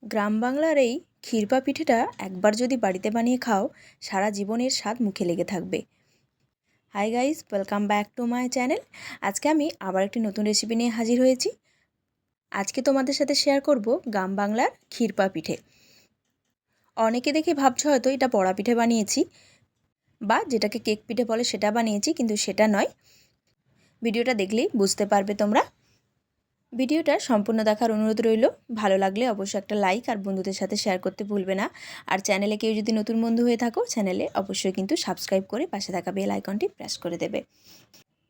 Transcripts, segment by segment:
গ্রাম বাংলার এই ক্ষীরপা পিঠেটা একবার যদি বাড়িতে বানিয়ে খাও সারা জীবনের স্বাদ মুখে লেগে থাকবে। Hi guys, welcome back to my channel. আজকে আমি আবার একটি নতুন রেসিপি নিয়ে হাজির হয়েছি। আজকে তোমাদের সাথে শেয়ার করব গ্রাম বাংলার ক্ষীরপা পিঠে। অনেকে দেখে ভাবছো হয়তো এটা বড়া পিঠে বানিয়েছি বা যেটাকে কেক পিঠে বলে সেটা বানিয়েছি, কিন্তু সেটা নয়। ভিডিওটা দেখলেই বুঝতে পারবে তোমরা। ভিডিওটা সম্পূর্ণ দেখার অনুরোধ রইল। ভালো লাগলে অবশ্যই একটা লাইক আর বন্ধুদের সাথে শেয়ার করতে ভুলবে না। আর চ্যানেলে কেউ যদি নতুন বন্ধু হয়ে থাকো, চ্যানেলে অবশ্যই কিন্তু সাবস্ক্রাইব করে পাশে থাকা বেল আইকনটি প্রেস করে দেবে।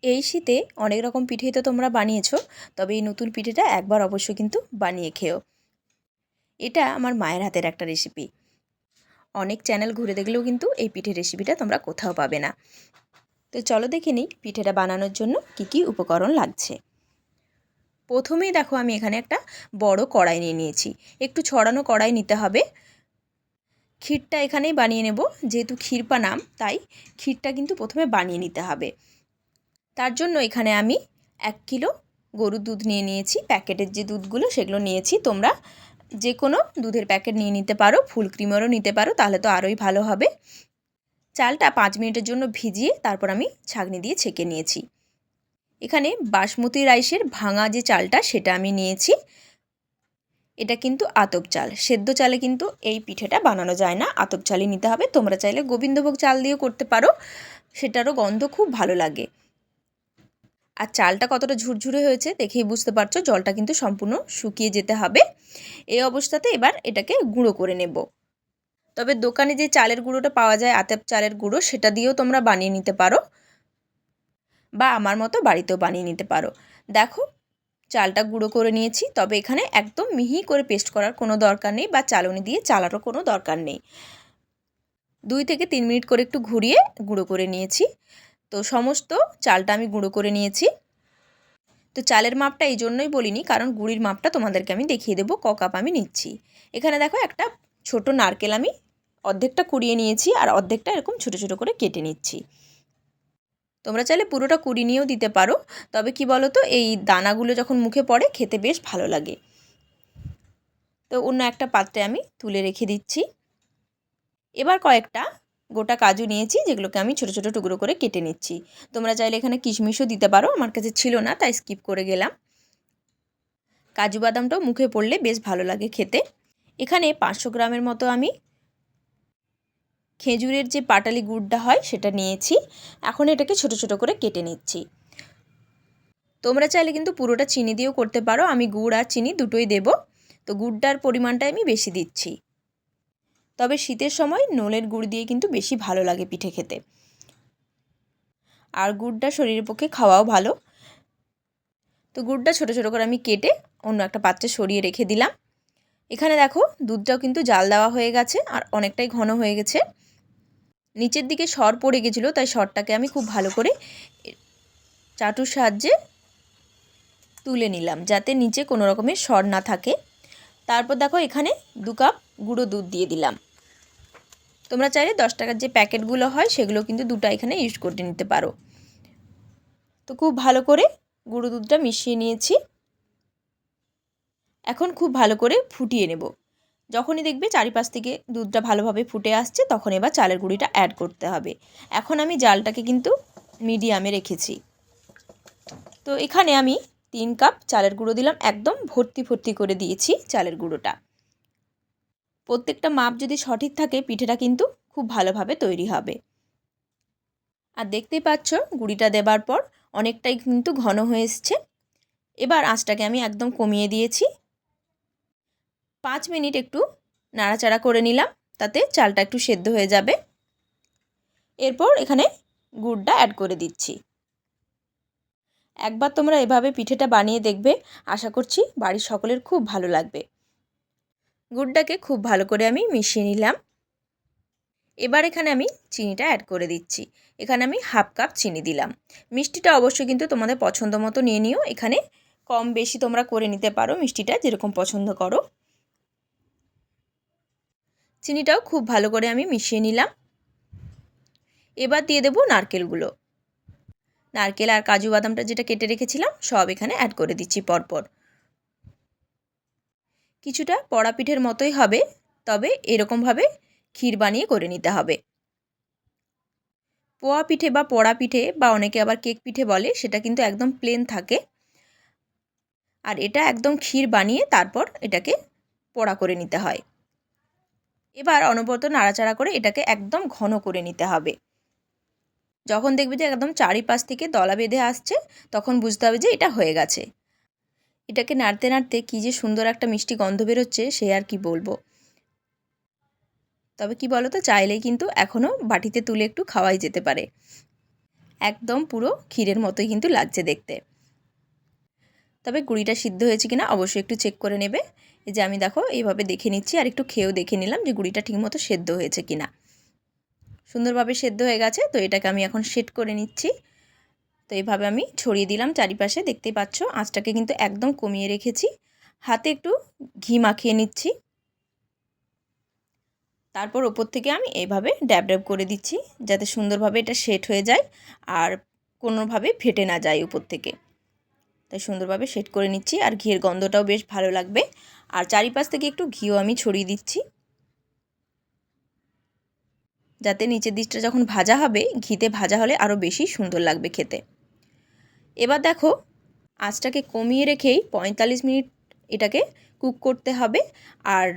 এই শীতে অনেক রকম পিঠেই তো তোমরা বানিয়েছো, তবে এই নতুন পিঠেটা একবার অবশ্যই কিন্তু বানিয়ে খেও। এটা আমার মায়ের হাতের একটা রেসিপি। অনেক চ্যানেল ঘুরে দেখলেও কিন্তু এই পিঠের রেসিপিটা তোমরা কোথাও পাবে না। তো চলো দেখে নিই পিঠেটা বানানোর জন্য কী কী উপকরণ লাগছে। প্রথমেই দেখো আমি এখানে একটা বড় কড়াই নিয়ে নিয়েছি। একটু ছড়ানো কড়াই নিতে হবে। ক্ষীরটা এখানেই বানিয়ে নেব, যেহেতু ক্ষীরপা নাম তাই ক্ষীরটা কিন্তু প্রথমে বানিয়ে নিতে হবে। তার জন্য এখানে আমি 1 কিলো গরুর দুধ নিয়ে নিয়েছি। প্যাকেটের যে দুধগুলো সেগুলো নিয়েছি। তোমরা যে কোনো দুধের প্যাকেট নিয়ে নিতে পারো, ফুল ক্রিমেরও নিতে পারো, তাহলে তো আরোই ভালো হবে। চালটা 5 মিনিটের জন্য ভিজিয়ে তারপর আমি ছাঁকনি দিয়ে ছেঁকে নিয়েছি। এখানে বাসমতি রাইসের ভাঙা যে চালটা সেটা আমি নিয়েছি। এটা কিন্তু আতপ চাল, সেদ্ধ চালে কিন্তু এই পিঠেটা বানানো যায় না, আতপ চালই নিতে হবে। তোমরা চাইলে গোবিন্দভোগ চাল দিয়েও করতে পারো, সেটারও গন্ধ খুব ভালো লাগে। আর চালটা কতটা ঝুরঝুরে হয়েছে দেখেই বুঝতে পারছো, জলটা কিন্তু সম্পূর্ণ শুকিয়ে যেতে হবে। এই অবস্থাতে এবার এটাকে গুঁড়ো করে নেব। তবে দোকানে যে চালের গুঁড়োটা পাওয়া যায়, আতপ চালের গুঁড়ো, সেটা দিয়েও তোমরা বানিয়ে নিতে পারো, বা আমার মতো বাড়িতেও বানিয়ে নিতে পারো। দেখো চালটা গুঁড়ো করে নিয়েছি, তবে এখানে একদম মিহি করে পেস্ট করার কোনো দরকার নেই, বা চালনি দিয়ে চালারও কোনো দরকার নেই। 2 থেকে 3 মিনিট করে একটু ঘুরিয়ে গুঁড়ো করে নিয়েছি। তো সমস্ত চালটা আমি গুঁড়ো করে নিয়েছি। তো চালের মাপটা এই জন্যই বলিনি, কারণ গুঁড়ির মাপটা তোমাদেরকে আমি দেখিয়ে দেবো ক কাপ আমি নিচ্ছি। এখানে দেখো একটা ছোট নারকেল আমি অর্ধেকটা কুড়িয়ে নিয়েছি, আর অর্ধেকটা এরকম ছোটো ছোটো করে কেটে নিচ্ছি। তোমরা চাইলে পুরোটা কুড়ি নিয়েও দিতে পারো, তবে কি বলো তো, এই দানাগুলো যখন মুখে পড়ে খেতে বেশ ভালো লাগে। তো অন্য একটা পাত্রে আমি তুলে রেখে দিচ্ছি। এবার কয়েকটা গোটা কাজু নিয়েছি, যেগুলোকে আমি ছোটো ছোটো টুকরো করে কেটে নিচ্ছি। তোমরা চাইলে এখানে কিশমিশও দিতে পারো, আমার কাছে ছিল না তাই স্কিপ করে গেলাম। কাজু বাদামটাও মুখে পড়লে বেশ ভালো লাগে খেতে। এখানে 500 গ্রামের মতো আমি খেজুরের যে পাটালি গুড়টা হয় সেটা নিয়েছি। এখন এটাকে ছোটো ছোটো করে কেটে নিচ্ছি। তোমরা চাইলে কিন্তু পুরোটা চিনি দিয়েও করতে পারো, আমি গুড় আর চিনি দুটোই দেব। তো গুড়টার পরিমাণটা আমি বেশি দিচ্ছি। তবে শীতের সময় নোলের গুড় দিয়ে কিন্তু বেশি ভালো লাগে পিঠে খেতে, আর গুড়টা শরীরের পক্ষে খাওয়াও ভালো। তো গুড়টা ছোটো ছোটো করে আমি কেটে অন্য একটা পাত্রে সরিয়ে রেখে দিলাম। এখানে দেখো দুধটাও কিন্তু জাল দেওয়া হয়ে গেছে, আর অনেকটাই ঘন হয়ে গেছে। নিচের দিকে সর পড়ে গেছিলো, তাই সরটাকে আমি খুব ভালো করে চাটুর সাহায্যে তুলে নিলাম, যাতে নিচে কোনো রকমের সর না থাকে। তারপর দেখো এখানে 2 কাপ গুঁড়ো দুধ দিয়ে দিলাম। তোমরা চাইলে 10 টাকার যে প্যাকেটগুলো হয় সেগুলো কিন্তু দুটো এখানে ইউজ করে নিতে পারো। তো খুব ভালো করে গুঁড়ো দুধটা মিশিয়ে নিয়েছি। এখন খুব ভালো করে ফুটিয়ে নেব। যখনই দেখবে চারিপাশ থেকে দুধটা ভালোভাবে ফুটে আসছে, তখন এবার চালের গুঁড়িটা অ্যাড করতে হবে। এখন আমি জালটাকে কিন্তু মিডিয়ামে রেখেছি। তো এখানে আমি 3 কাপ চালের গুঁড়ো দিলাম, একদম ভর্তি ভর্তি করে দিয়েছি চালের গুঁড়োটা। প্রত্যেকটা মাপ যদি সঠিক থাকে পিঠেটা কিন্তু খুব ভালোভাবে তৈরি হবে। আর দেখতেই পাচ্ছ গুঁড়িটা দেবার পর অনেকটাই কিন্তু ঘন হয়ে এসছে। এবার আঁচটাকে আমি একদম কমিয়ে দিয়েছি। 5 মিনিট একটু নাড়াচাড়া করে নিলাম, তাতে চালটা একটু সেদ্ধ হয়ে যাবে। এরপর এখানে গুড়টা অ্যাড করে দিচ্ছি। একবার তোমরা এভাবে পিঠেটা বানিয়ে দেখবে, আশা করছি বাড়ির সকলের খুব ভালো লাগবে। গুড়টাকে খুব ভালো করে আমি মিশিয়ে নিলাম। এবার এখানে আমি চিনিটা অ্যাড করে দিচ্ছি। এখানে আমি 1/2 কাপ চিনি দিলাম। মিষ্টিটা অবশ্যই কিন্তু তোমাদের পছন্দ মতো নিয়ে নিও, এখানে কম বেশি তোমরা করে নিতে পারো মিষ্টিটা যেরকম পছন্দ করো। চিনিটাও খুব ভালো করে আমি মিশিয়ে নিলাম। এবার দিয়ে দেবো নারকেলগুলো। নারকেল আর কাজু বাদামটা যেটা কেটে রেখেছিলাম সব এখানে অ্যাড করে দিচ্ছি পরপর। কিছুটা পড়া পিঠের মতোই হবে, তবে এরকমভাবে ক্ষীর বানিয়ে করে নিতে হবে। পোয়া পিঠে বা পড়া পিঠে বা অনেকে আবার কেক পিঠে বলে, সেটা কিন্তু একদম প্লেন থাকে। আর এটা একদম ক্ষীর বানিয়ে তারপর এটাকে পোড়া করে নিতে হয়। এবার অনবরত নাড়াচাড়া করে এটাকে একদম ঘন করে নিতে হবে। যখন দেখবে যে একদম চারিপাশ থেকে দলা বেঁধে আসছে, তখন বুঝতে হবে যে এটা হয়ে গেছে। এটাকে নাড়তে নাড়তে কী যে সুন্দর একটা মিষ্টি গন্ধ বেরোচ্ছে, সে আর কি বলবো। তবে কি বলো তো, চাইলেই কিন্তু এখনও বাটিতে তুলে একটু খাওয়াই যেতে পারে। একদম পুরো ক্ষীরের মতোই কিন্তু লাগছে দেখতে। তবে গুঁড়িটা সিদ্ধ হয়েছে কিনা অবশ্যই একটু চেক করে নেবে। এই যে আমি দেখো এইভাবে দেখে নিচ্ছি, আর একটু খেয়েও দেখে নিলাম যে গুঁড়িটা ঠিকমতো সেদ্ধ হয়েছে কিনা। সুন্দরভাবে সেদ্ধ হয়ে গেছে, তো এটাকে আমি এখন সেট করে নিচ্ছি। তো এইভাবে আমি ছড়িয়ে দিলাম চারিপাশে, দেখতেই পাচ্ছ। আঁচটাকে কিন্তু একদম কমিয়ে রেখেছি। হাতে একটু ঘি মাখিয়ে নিচ্ছি। তারপর ওপর থেকে আমি এইভাবে ড্যাব ড্যাব করে দিচ্ছি, যাতে সুন্দরভাবে এটা সেট হয়ে যায় আর কোনোভাবে ফেটে না যায় উপর থেকে। তাই সুন্দরভাবে সেট করে নিচ্ছি, আর ঘিয়ের গন্ধটাও বেশ ভালো লাগবে। আর চারিপাশ থেকে একটু ঘিও আমি ছড়িয়ে দিচ্ছি, যাতে নিচের দিকটা যখন ভাজা হবে, ঘিতে ভাজা হলে আরও বেশি সুন্দর লাগবে খেতে। এবার দেখো, আঁচটাকে কমিয়ে রেখেই 45 মিনিট এটাকে কুক করতে হবে। আর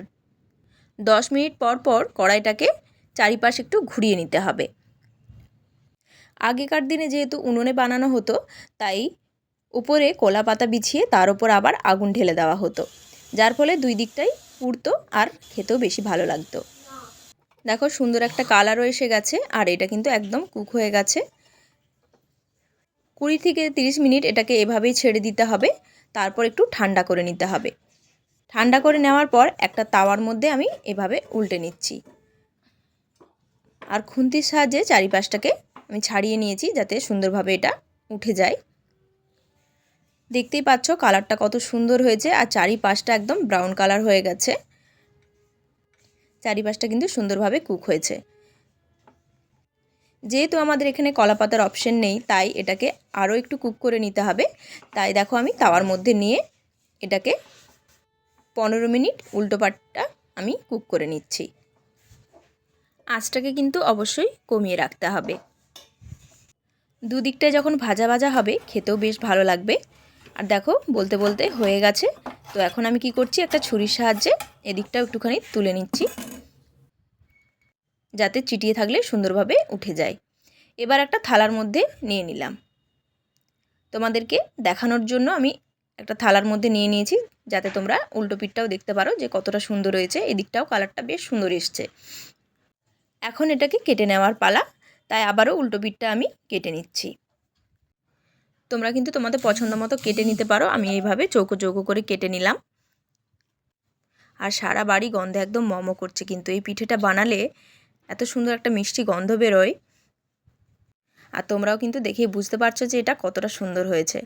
10 মিনিট পর পর কড়াইটাকে চারিপাশে একটু ঘুরিয়ে নিতে হবে। আগেকার দিনে যেহেতু উনুনে বানানো হতো, তাই উপরে কলা পাতা বিছিয়ে তার ওপর আবার আগুন ঢেলে দেওয়া হতো, যার ফলে দুই দিকটাই পুড়তো আর খেতেও বেশি ভালো লাগতো। দেখো সুন্দর একটা কালারও এসে গেছে, আর এটা কিন্তু একদম কুক হয়ে গেছে। 20 থেকে 30 মিনিট এটাকে এভাবেই ছেড়ে দিতে হবে, তারপর একটু ঠান্ডা করে নিতে হবে। ঠান্ডা করে নেওয়ার পর একটা তাওয়ার মধ্যে আমি এভাবে উল্টে নিচ্ছি, আর খুন্তির সাহায্যে চারিপাশটাকে আমি ছাড়িয়ে নিয়েছি, যাতে সুন্দরভাবে এটা উঠে যায়। দেখতেই পাচ্ছ কালারটা কত সুন্দর হয়েছে, আর চারিপাশটা একদম ব্রাউন কালার হয়ে গেছে। চারিপাশটা কিন্তু সুন্দরভাবে কুক হয়েছে। যেহেতু আমাদের এখানে কলা পাতার অপশন নেই, তাই এটাকে আরও একটু কুক করে নিতে হবে। তাই দেখো আমি তাওয়ার মধ্যে নিয়ে এটাকে 15 মিনিট উল্টোপাটটা আমি কুক করে নিচ্ছি। আঁচটাকে কিন্তু অবশ্যই কমিয়ে রাখতে হবে। দুদিকটায় যখন ভাজা ভাজা হবে, খেতেও বেশ ভালো লাগবে। আর দেখো বলতে বলতে হয়ে গেছে। তো এখন আমি কি করছি, একটা ছুরির সাহায্যে এদিকটাও একটুখানি তুলে নিচ্ছি, যাতে চিটিয়ে থাকলে সুন্দরভাবে উঠে যায়। এবার একটা থালার মধ্যে নিয়ে নিলাম। তোমাদেরকে দেখানোর জন্য আমি একটা থালার মধ্যে নিয়ে নিয়েছি, যাতে তোমরা উল্টো পিঠটাও দেখতে পারো যে কতটা সুন্দর হয়েছে। এদিকটাও কালারটা বেশ সুন্দর এসছে। এখন এটাকে কেটে নেওয়ার পালা, তাই আবারও উল্টো পিঠটা আমি কেটে নিচ্ছি। তোমরা কিন্তু তোমাদের পছন্দ মতো কেটে নিতে পারো। আমি এইভাবে চৌকো চৌকো করে কেটে নিলাম। আর সারা বাড়ি গন্ধে একদম মমো করছে, কিন্তু এই পিঠেটা বানালে এত সুন্দর একটা মিষ্টি গন্ধ বেরোয়। আর তোমরাও কিন্তু দেখেই বুঝতে পারছো যে এটা কতটা সুন্দর হয়েছে।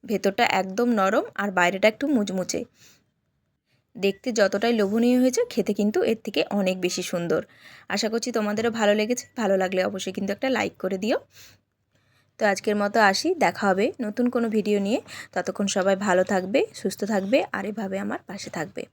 ভেতরটা একদম নরম আর বাইরেটা একটু মুচমুচে। দেখতে যতটাই লোভনীয় হয়েছে, খেতে কিন্তু এর থেকে অনেক বেশি সুন্দর। আশা করছি তোমাদেরও ভালো লেগেছে। ভালো লাগলে অবশ্যই কিন্তু একটা লাইক করে দিও। তো আজকের মতো আসি, দেখা হবে নতুন কোনো ভিডিও নিয়ে। ততক্ষণ সবাই ভালো থাকবে, সুস্থ থাকবে, আর এভাবে আমার পাশে থাকবে।